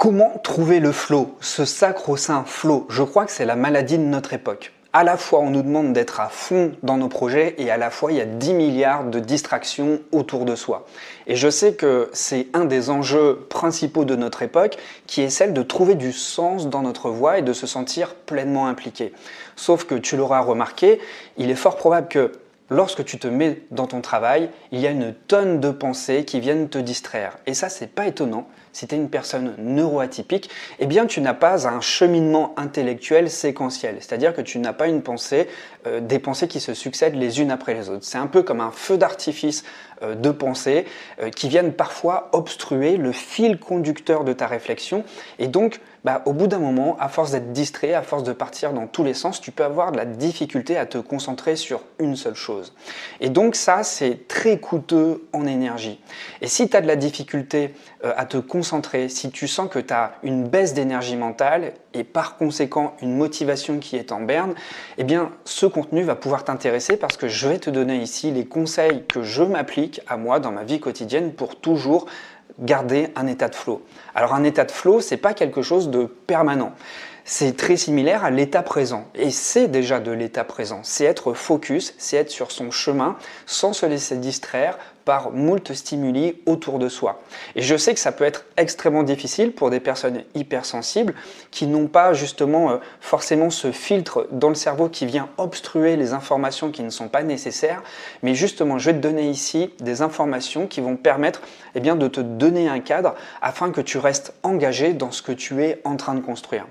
Comment trouver le flow, ce sacro-saint flow? Je crois que c'est la maladie de notre époque. À la fois, on nous demande d'être à fond dans nos projets et à la fois, il y a 10 milliards de distractions autour de soi. Et je sais que c'est un des enjeux principaux de notre époque qui est celle de trouver du sens dans notre voie et de se sentir pleinement impliqué. Sauf que tu l'auras remarqué, il est fort probable que lorsque tu te mets dans ton travail, il y a une tonne de pensées qui viennent te distraire. Et ça, c'est pas étonnant. Si tu es une personne neuroatypique, eh bien tu n'as pas un cheminement intellectuel séquentiel. C'est-à-dire que tu n'as pas des pensées qui se succèdent les unes après les autres. C'est un peu comme un feu d'artifice de pensées qui viennent parfois obstruer le fil conducteur de ta réflexion. Et donc, au bout d'un moment, à force d'être distrait, à force de partir dans tous les sens, tu peux avoir de la difficulté à te concentrer sur une seule chose. Et donc ça, c'est très coûteux en énergie. Et si tu as de la difficulté à te concentrer, si tu sens que tu as une baisse d'énergie mentale et par conséquent une motivation qui est en berne, eh bien ce contenu va pouvoir t'intéresser parce que je vais te donner ici les conseils que je m'applique à moi dans ma vie quotidienne pour toujours garder un état de flow. Alors un état de flow, c'est pas quelque chose de permanent. C'est très similaire à l'état présent. Et c'est déjà de l'état présent. C'est être focus, c'est être sur son chemin sans se laisser distraire par moult stimuli autour de soi. Et je sais que ça peut être extrêmement difficile pour des personnes hypersensibles qui n'ont pas justement forcément ce filtre dans le cerveau qui vient obstruer les informations qui ne sont pas nécessaires. Mais justement, je vais te donner ici des informations qui vont permettre de te donner un cadre afin que tu restes engagé dans ce que tu es en train de construire.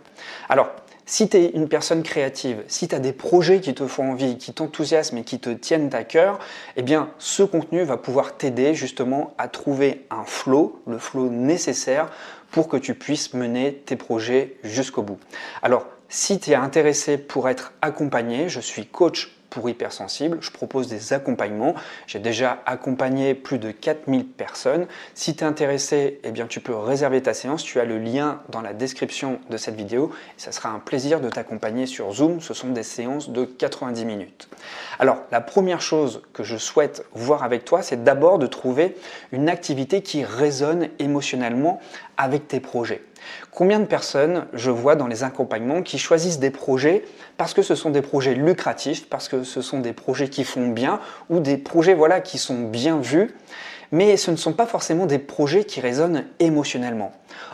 Alors, si tu es une personne créative, si tu as des projets qui te font envie, qui t'enthousiasment et qui te tiennent à cœur, eh bien, ce contenu va pouvoir t'aider justement à trouver un flow, le flow nécessaire pour que tu puisses mener tes projets jusqu'au bout. Alors, si tu es intéressé pour être accompagné, je suis coach pour hypersensibles, je propose des accompagnements. J'ai déjà accompagné plus de 4000 personnes. Si tu es intéressé, eh bien, tu peux réserver ta séance. Tu as le lien dans la description de cette vidéo. Et ça sera un plaisir de t'accompagner sur Zoom. Ce sont des séances de 90 minutes. Alors, la première chose que je souhaite voir avec toi, c'est d'abord de trouver une activité qui résonne émotionnellement avec tes projets. Combien de personnes je vois dans les accompagnements qui choisissent des projets parce que ce sont des projets lucratifs, parce que ce sont des projets qui font bien ou des projets qui sont bien vus, mais ce ne sont pas forcément des projets qui résonnent émotionnellement.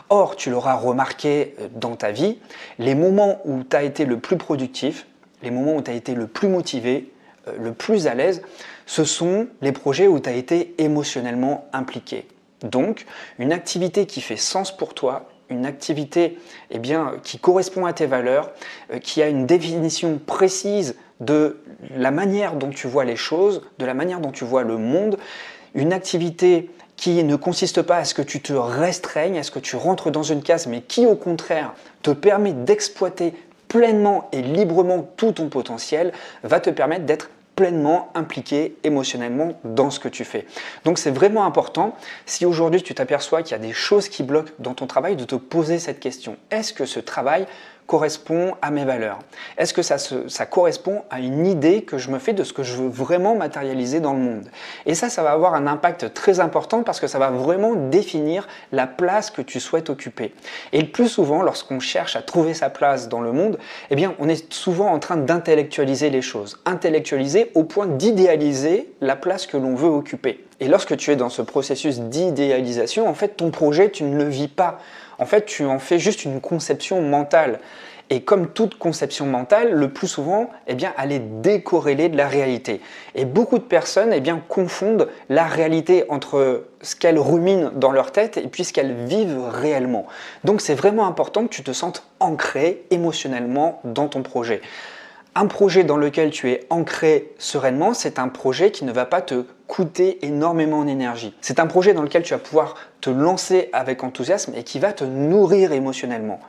Or, tu l'auras remarqué dans ta vie, les moments où tu as été le plus productif, les moments où tu as été le plus motivé, le plus à l'aise, ce sont les projets où tu as été émotionnellement impliqué. Donc, une activité qui fait sens pour toi, une activité qui correspond à tes valeurs, qui a une définition précise de la manière dont tu vois les choses, de la manière dont tu vois le monde, une activité qui ne consiste pas à ce que tu te restreignes, à ce que tu rentres dans une case, mais qui au contraire te permet d'exploiter pleinement et librement tout ton potentiel, va te permettre d'être pleinement impliqué émotionnellement dans ce que tu fais. Donc c'est vraiment important, si aujourd'hui tu t'aperçois qu'il y a des choses qui bloquent dans ton travail, de te poser cette question. Est-ce que ce travail correspond à mes valeurs? Est-ce que ça correspond à une idée que je me fais de ce que je veux vraiment matérialiser dans le monde? Et ça va avoir un impact très important parce que ça va vraiment définir la place que tu souhaites occuper. Et le plus souvent, lorsqu'on cherche à trouver sa place dans le monde, on est souvent en train d'intellectualiser les choses. Intellectualiser au point d'idéaliser la place que l'on veut occuper. Et lorsque tu es dans ce processus d'idéalisation, en fait, ton projet, tu ne le vis pas. En fait, tu en fais juste une conception mentale. Et comme toute conception mentale, le plus souvent, elle est décorrélée de la réalité. Et beaucoup de personnes confondent la réalité entre ce qu'elles ruminent dans leur tête et puis ce qu'elles vivent réellement. Donc c'est vraiment important que tu te sentes ancré émotionnellement dans ton projet. Un projet dans lequel tu es ancré sereinement, c'est un projet qui ne va pas te coûter énormément en énergie. C'est un projet dans lequel tu vas pouvoir te lancer avec enthousiasme et qui va te nourrir émotionnellement.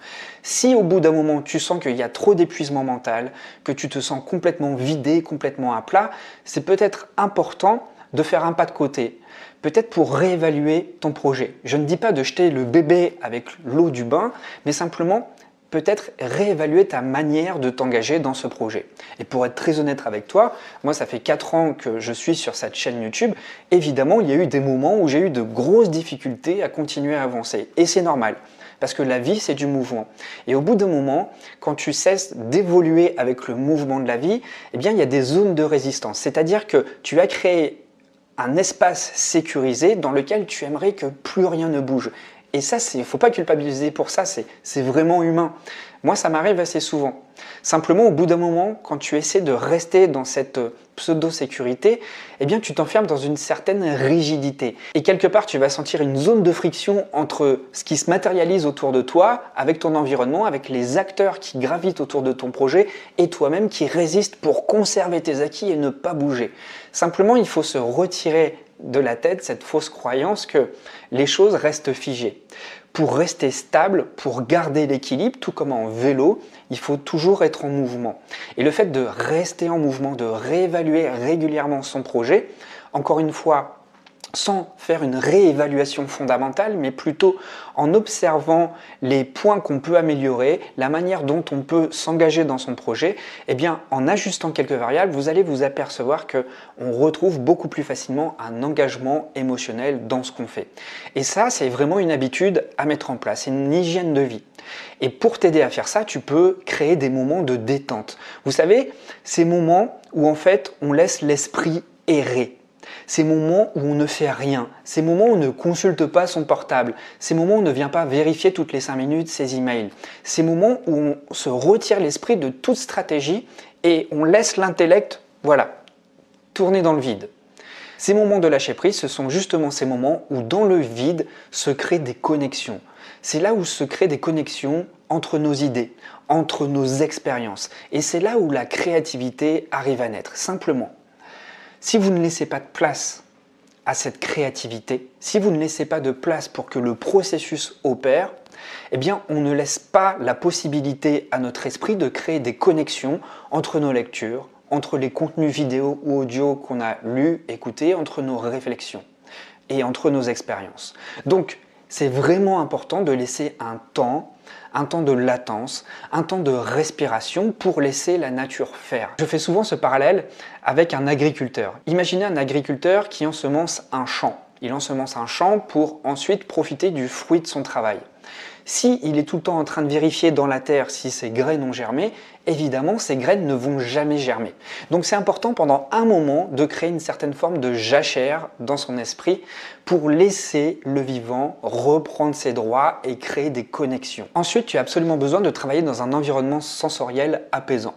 Si au bout d'un moment tu sens qu'il y a trop d'épuisement mental, que tu te sens complètement vidé, complètement à plat, c'est peut-être important de faire un pas de côté. Peut-être pour réévaluer ton projet. Je ne dis pas de jeter le bébé avec l'eau du bain, mais simplement peut-être réévaluer ta manière de t'engager dans ce projet. Et pour être très honnête avec toi, moi ça fait 4 ans que je suis sur cette chaîne YouTube. Évidemment, il y a eu des moments où j'ai eu de grosses difficultés à continuer à avancer. Et c'est normal. parce que la vie, c'est du mouvement. Et au bout d'un moment, quand tu cesses d'évoluer avec le mouvement de la vie, eh bien, il y a des zones de résistance. C'est-à-dire que tu as créé un espace sécurisé dans lequel tu aimerais que plus rien ne bouge. Et ça, il ne faut pas culpabiliser pour ça, c'est vraiment humain. Moi, ça m'arrive assez souvent. Simplement, au bout d'un moment, quand tu essaies de rester dans cette pseudo-sécurité, eh bien, tu t'enfermes dans une certaine rigidité. Et quelque part, tu vas sentir une zone de friction entre ce qui se matérialise autour de toi, avec ton environnement, avec les acteurs qui gravitent autour de ton projet, et toi-même qui résistes pour conserver tes acquis et ne pas bouger. Simplement, il faut se retirer de la tête cette fausse croyance que les choses restent figées. Pour rester stable, pour garder l'équilibre, tout comme en vélo, il faut toujours être en mouvement. Et le fait de rester en mouvement, de réévaluer régulièrement son projet, encore une fois, sans faire une réévaluation fondamentale, mais plutôt en observant les points qu'on peut améliorer, la manière dont on peut s'engager dans son projet, eh bien, en ajustant quelques variables, vous allez vous apercevoir qu'on retrouve beaucoup plus facilement un engagement émotionnel dans ce qu'on fait. Et ça, c'est vraiment une habitude à mettre en place, c'est une hygiène de vie. Et pour t'aider à faire ça, tu peux créer des moments de détente. Vous savez, ces moments où en fait, on laisse l'esprit errer. Ces moments où on ne fait rien, ces moments où on ne consulte pas son portable, ces moments où on ne vient pas vérifier toutes les 5 minutes ses emails, ces moments où on se retire l'esprit de toute stratégie et on laisse l'intellect, tourner dans le vide. Ces moments de lâcher prise, ce sont justement ces moments où dans le vide se créent des connexions. C'est là où se créent des connexions entre nos idées, entre nos expériences. Et c'est là où la créativité arrive à naître, simplement. Si vous ne laissez pas de place à cette créativité, si vous ne laissez pas de place pour que le processus opère, eh bien, on ne laisse pas la possibilité à notre esprit de créer des connexions entre nos lectures, entre les contenus vidéo ou audio qu'on a lus, écoutés, entre nos réflexions et entre nos expériences. Donc, c'est vraiment important de laisser un temps de latence, un temps de respiration pour laisser la nature faire. Je fais souvent ce parallèle avec un agriculteur. Imaginez un agriculteur qui ensemence un champ. Il ensemence un champ pour ensuite profiter du fruit de son travail. S'il est tout le temps en train de vérifier dans la terre si ses graines ont germé, évidemment, ces graines ne vont jamais germer. Donc c'est important pendant un moment de créer une certaine forme de jachère dans son esprit pour laisser le vivant reprendre ses droits et créer des connexions. Ensuite, tu as absolument besoin de travailler dans un environnement sensoriel apaisant.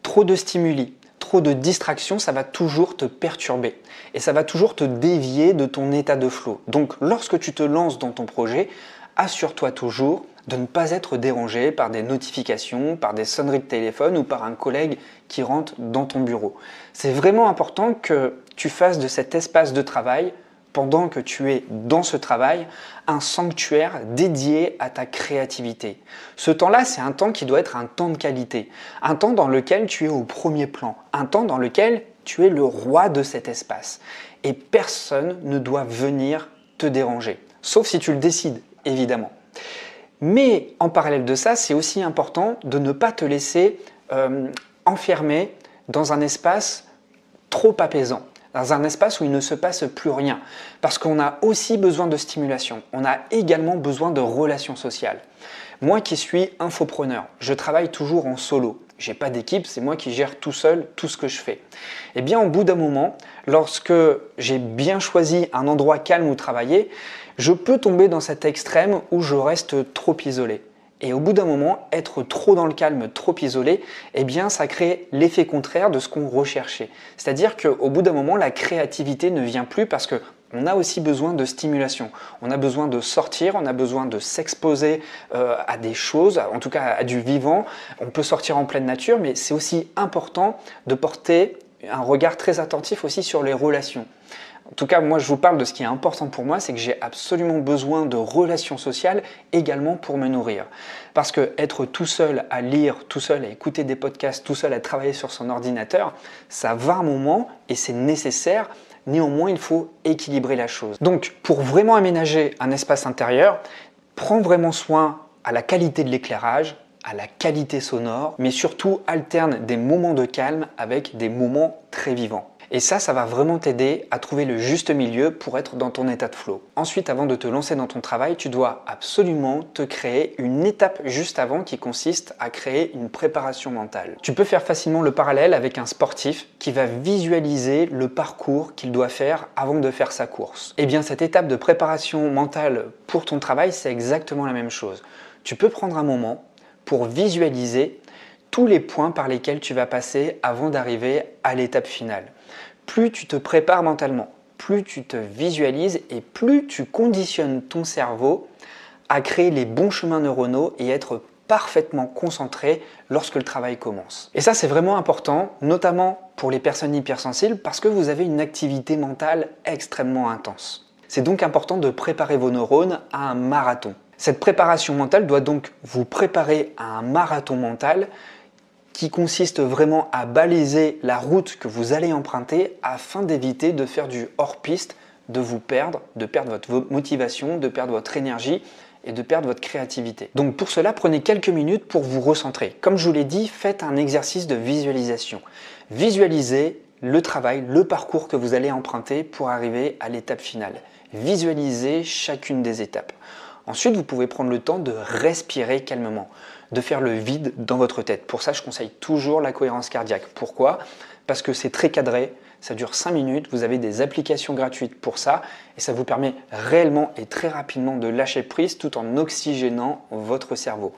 Trop de stimuli, trop de distractions, ça va toujours te perturber et ça va toujours te dévier de ton état de flow. Donc lorsque tu te lances dans ton projet, assure-toi toujours de ne pas être dérangé par des notifications, par des sonneries de téléphone ou par un collègue qui rentre dans ton bureau. C'est vraiment important que tu fasses de cet espace de travail, pendant que tu es dans ce travail, un sanctuaire dédié à ta créativité. Ce temps-là, c'est un temps qui doit être un temps de qualité, un temps dans lequel tu es au premier plan, un temps dans lequel tu es le roi de cet espace. Et personne ne doit venir te déranger, sauf si tu le décides, évidemment. Mais en parallèle de ça, c'est aussi important de ne pas te laisser enfermer dans un espace trop apaisant, dans un espace où il ne se passe plus rien. Parce qu'on a aussi besoin de stimulation, on a également besoin de relations sociales. Moi qui suis infopreneur, je travaille toujours en solo. J'ai pas d'équipe, c'est moi qui gère tout seul tout ce que je fais. Et bien au bout d'un moment, lorsque j'ai bien choisi un endroit calme où travailler, je peux tomber dans cet extrême où je reste trop isolé. Et au bout d'un moment, être trop dans le calme, trop isolé, eh bien ça crée l'effet contraire de ce qu'on recherchait. C'est-à-dire qu'au bout d'un moment, la créativité ne vient plus parce qu'on a aussi besoin de stimulation. On a besoin de sortir, on a besoin de s'exposer à des choses, en tout cas à du vivant. On peut sortir en pleine nature, mais c'est aussi important de porter un regard très attentif aussi sur les relations. En tout cas, moi, je vous parle de ce qui est important pour moi, c'est que j'ai absolument besoin de relations sociales également pour me nourrir. Parce que être tout seul à lire, tout seul à écouter des podcasts, tout seul à travailler sur son ordinateur, ça va un moment et c'est nécessaire. Néanmoins, il faut équilibrer la chose. Donc, pour vraiment aménager un espace intérieur, prends vraiment soin à la qualité de l'éclairage, à la qualité sonore, mais surtout alterne des moments de calme avec des moments très vivants. Et ça va vraiment t'aider à trouver le juste milieu pour être dans ton état de flow. Ensuite, avant de te lancer dans ton travail, tu dois absolument te créer une étape juste avant qui consiste à créer une préparation mentale. Tu peux faire facilement le parallèle avec un sportif qui va visualiser le parcours qu'il doit faire avant de faire sa course. Et bien, cette étape de préparation mentale pour ton travail, c'est exactement la même chose. Tu peux prendre un moment pour visualiser tous les points par lesquels tu vas passer avant d'arriver à l'étape finale. Plus tu te prépares mentalement, plus tu te visualises et plus tu conditionnes ton cerveau à créer les bons chemins neuronaux et être parfaitement concentré lorsque le travail commence. Et ça, c'est vraiment important, notamment pour les personnes hypersensibles, parce que vous avez une activité mentale extrêmement intense. C'est donc important de préparer vos neurones à un marathon. Cette préparation mentale doit donc vous préparer à un marathon mental qui consiste vraiment à baliser la route que vous allez emprunter afin d'éviter de faire du hors-piste, de vous perdre, de perdre votre motivation, de perdre votre énergie et de perdre votre créativité. Donc pour cela, prenez quelques minutes pour vous recentrer. Comme je vous l'ai dit, faites un exercice de visualisation. Visualisez le travail, le parcours que vous allez emprunter pour arriver à l'étape finale. Visualisez chacune des étapes. Ensuite, vous pouvez prendre le temps de respirer calmement, de faire le vide dans votre tête. Pour ça, je conseille toujours la cohérence cardiaque. Pourquoi? Parce que c'est très cadré, ça dure 5 minutes, vous avez des applications gratuites pour ça et ça vous permet réellement et très rapidement de lâcher prise tout en oxygénant votre cerveau.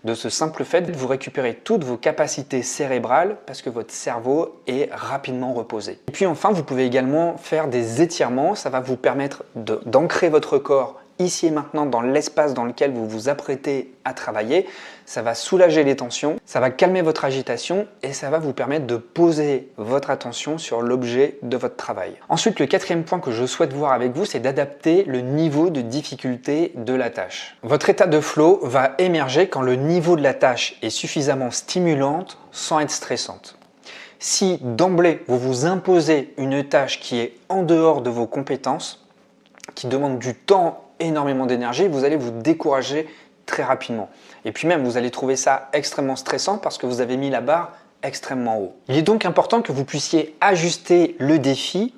De ce simple fait, vous récupérez toutes vos capacités cérébrales parce que votre cerveau est rapidement reposé. Et puis enfin, vous pouvez également faire des étirements, ça va vous permettre d'ancrer votre corps ici et maintenant dans l'espace dans lequel vous vous apprêtez à travailler. Ça va soulager les tensions, ça va calmer votre agitation et ça va vous permettre de poser votre attention sur l'objet de votre travail. Ensuite, le quatrième point que je souhaite voir avec vous, c'est d'adapter le niveau de difficulté de la tâche. Votre état de flow va émerger quand le niveau de la tâche est suffisamment stimulante sans être stressante. Si d'emblée vous vous imposez une tâche qui est en dehors de vos compétences, qui demande du temps, énormément d'énergie, vous allez vous décourager très rapidement. Et puis même, vous allez trouver ça extrêmement stressant parce que vous avez mis la barre extrêmement haut. Il est donc important que vous puissiez ajuster le défi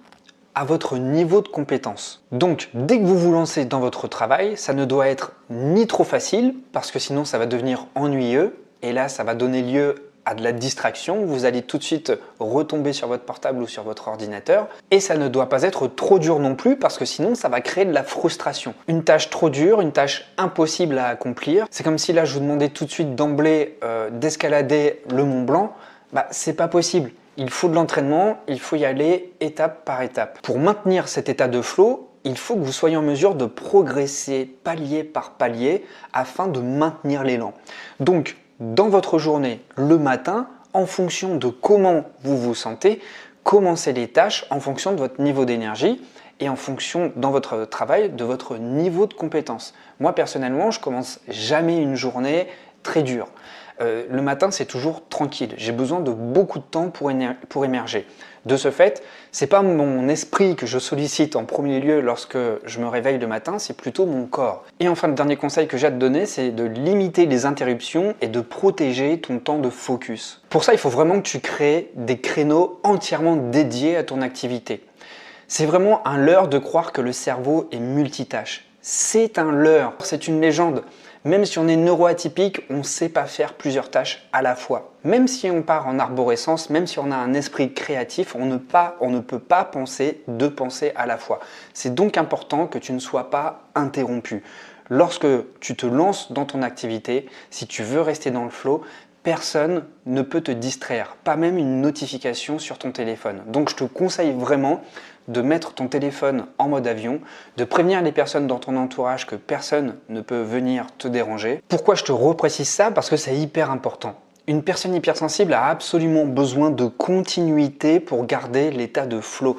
à votre niveau de compétence. Donc, dès que vous vous lancez dans votre travail, ça ne doit être ni trop facile parce que sinon ça va devenir ennuyeux et là, ça va donner lieu à de la distraction, vous allez tout de suite retomber sur votre portable ou sur votre ordinateur et ça ne doit pas être trop dur non plus parce que sinon ça va créer de la frustration. Une tâche trop dure, une tâche impossible à accomplir, c'est comme si là je vous demandais tout de suite d'emblée d'escalader le Mont Blanc, c'est pas possible. Il faut de l'entraînement, il faut y aller étape par étape. Pour maintenir cet état de flow, il faut que vous soyez en mesure de progresser palier par palier afin de maintenir l'élan. Donc, dans votre journée, le matin, en fonction de comment vous vous sentez, commencez les tâches en fonction de votre niveau d'énergie et en fonction, dans votre travail, de votre niveau de compétence. Moi, personnellement, je commence jamais une journée très dure. Le matin, c'est toujours tranquille. J'ai besoin de beaucoup de temps pour émerger. De ce fait, ce n'est pas mon esprit que je sollicite en premier lieu lorsque je me réveille le matin, c'est plutôt mon corps. Et enfin, le dernier conseil que j'ai à te donner, c'est de limiter les interruptions et de protéger ton temps de focus. Pour ça, il faut vraiment que tu crées des créneaux entièrement dédiés à ton activité. C'est vraiment un leurre de croire que le cerveau est multitâche. C'est un leurre, c'est une légende. Même si on est neuroatypique, on ne sait pas faire plusieurs tâches à la fois. Même si on part en arborescence, même si on a un esprit créatif, on ne peut pas penser deux pensées à la fois. C'est donc important que tu ne sois pas interrompu. Lorsque tu te lances dans ton activité, si tu veux rester dans le flow, personne ne peut te distraire, pas même une notification sur ton téléphone. Donc je te conseille vraiment de mettre ton téléphone en mode avion, de prévenir les personnes dans ton entourage que personne ne peut venir te déranger. Pourquoi je te reprécise ça? Parce que c'est hyper important. Une personne hypersensible a absolument besoin de continuité pour garder l'état de flow.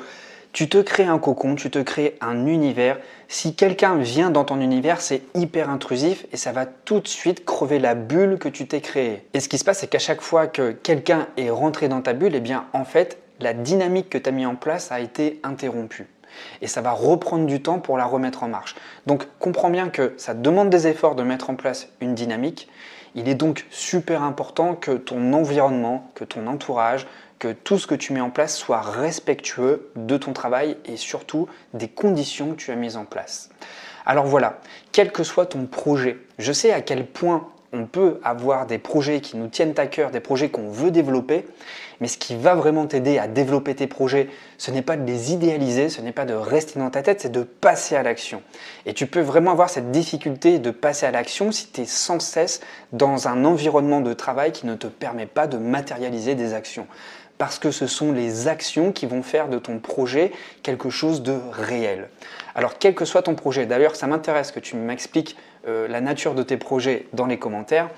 Tu te crées un cocon, tu te crées un univers. Si quelqu'un vient dans ton univers, c'est hyper intrusif et ça va tout de suite crever la bulle que tu t'es créée. Et ce qui se passe, c'est qu'à chaque fois que quelqu'un est rentré dans ta bulle, eh bien en fait, la dynamique que tu as mis en place a été interrompue. Et ça va reprendre du temps pour la remettre en marche. Donc comprends bien que ça demande des efforts de mettre en place une dynamique. Il est donc super important que ton environnement, que ton entourage, que tout ce que tu mets en place soit respectueux de ton travail et surtout des conditions que tu as mises en place. Alors voilà, quel que soit ton projet, je sais à quel point on peut avoir des projets qui nous tiennent à cœur, des projets qu'on veut développer, mais ce qui va vraiment t'aider à développer tes projets, ce n'est pas de les idéaliser, ce n'est pas de rester dans ta tête, c'est de passer à l'action. Et tu peux vraiment avoir cette difficulté de passer à l'action si tu es sans cesse dans un environnement de travail qui ne te permet pas de matérialiser des actions. Parce que ce sont les actions qui vont faire de ton projet quelque chose de réel. Alors quel que soit ton projet, d'ailleurs ça m'intéresse que tu m'expliques la nature de tes projets dans les commentaires,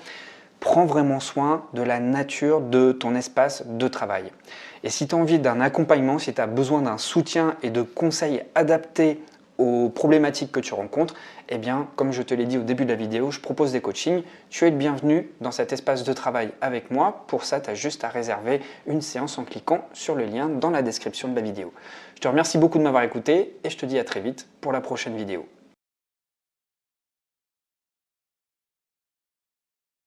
prends vraiment soin de la nature de ton espace de travail. Et si tu as envie d'un accompagnement, si tu as besoin d'un soutien et de conseils adaptés aux problématiques que tu rencontres, eh bien, comme je te l'ai dit au début de la vidéo, je propose des coachings. Tu es le bienvenu dans cet espace de travail avec moi. Pour ça, tu as juste à réserver une séance en cliquant sur le lien dans la description de la vidéo. Je te remercie beaucoup de m'avoir écouté et je te dis à très vite pour la prochaine vidéo.